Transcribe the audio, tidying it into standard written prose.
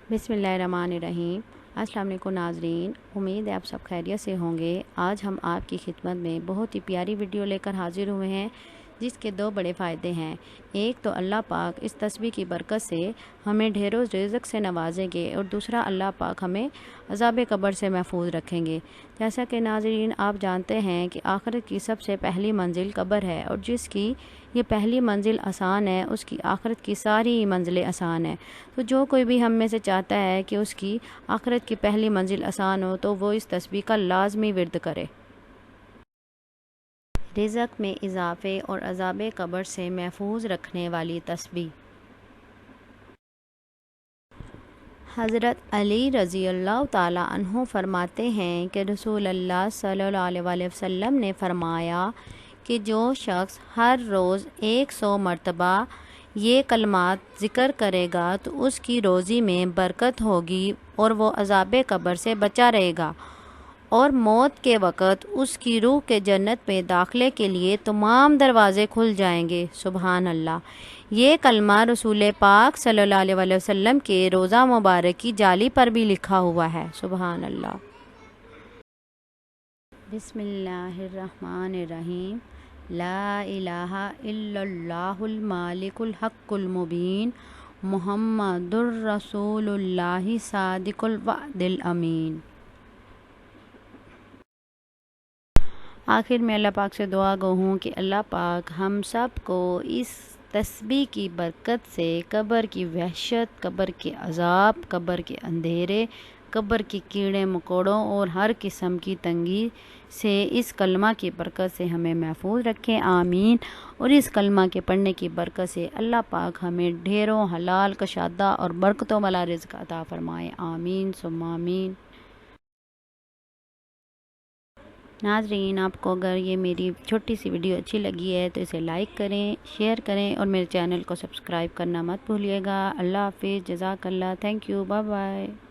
बिस्मिल्लाहिर्रहमानिर्रहीम। अस्सलाम वालेकुम नाज़रीन, उम्मीद है आप सब खैरियत से होंगे। आज हम आपकी खिदमत में बहुत ही प्यारी वीडियो लेकर हाजिर हुए हैं जिसके दो बड़े फ़ायदे हैं। एक तो अल्लाह पाक इस तस्बीह की बरकत से हमें ढेरों रिज़्क़ से नवाजेंगे और दूसरा अल्लाह पाक हमें अज़ाब क़ब्र से महफूज रखेंगे। जैसा कि नाज़रीन आप जानते हैं कि आखिरत की सबसे पहली मंजिल क़ब्र है और जिसकी ये पहली मंजिल आसान है उसकी आखिरत की सारी मंजिलें आसान हैं। तो जो कोई भी हम में से चाहता है कि उसकी आखिरत की पहली मंजिल आसान हो तो वो इस तस्बीह का लाजमी विर्द करे। रिज़्क़ में इजाफ़े और अज़ाब क़ब्र से महफूज रखने वाली तस्बीह। हज़रत अली रज़ी अल्लाह ताला अन्हु फरमाते हैं कि रसूलुल्लाह सल्लल्लाहु अलैहि वसल्लम ने फरमाया कि जो शख्स हर रोज़ 100 मरतबा ये कलमात ज़िक्र करेगा तो उसकी रोज़ी में बरकत होगी और वो अज़ाब क़ब्र से बचा रहेगा और मौत के वक़्त उसकी रूह के जन्नत में दाखिले के लिए तमाम दरवाज़े खुल जाएंगे। सुबहान अल्लाह। ये कलमा रसूल पाक सल्लल्लाहु अलैहि वसल्लम के रोज़ा मुबारक की जाली पर भी लिखा हुआ है। सुबहान अल्लाह। बिस्मिल्लाहिर्रहमानिर्रहीम। ला इलाहा इल्लल्लाहुल मालिकुल हक़्क़ुल मुबीन मुहम्मदुर रसूलुल्लाहि सादिकुल वअदिल अमीन। आखिर में अल्लाह पाक से दुआ गो हूँ कि अल्लाह पाक हम सब को इस तस्बीह की बरकत से कब्र की वहशत, कब्र के अज़ाब, कब्र के अंधेरे, कब्र के कीड़े मकोड़ों और हर किस्म की तंगी से इस कलमा की बरकत से हमें महफूज रखें। आमीन। और इस कलमा के पढ़ने की बरकत से अल्लाह पाक हमें ढेरों हलाल कशादा और बरकतों वाला रिज़्क़ अता फरमाए। आमीन सुम्मा आमीन। नाज़रीन आपको अगर ये मेरी छोटी सी वीडियो अच्छी लगी है तो इसे लाइक करें, शेयर करें और मेरे चैनल को सब्सक्राइब करना मत भूलिएगा। अल्लाह हाफ़िज़, जज़ाकल्लाह, थैंक यू, बाय बाय।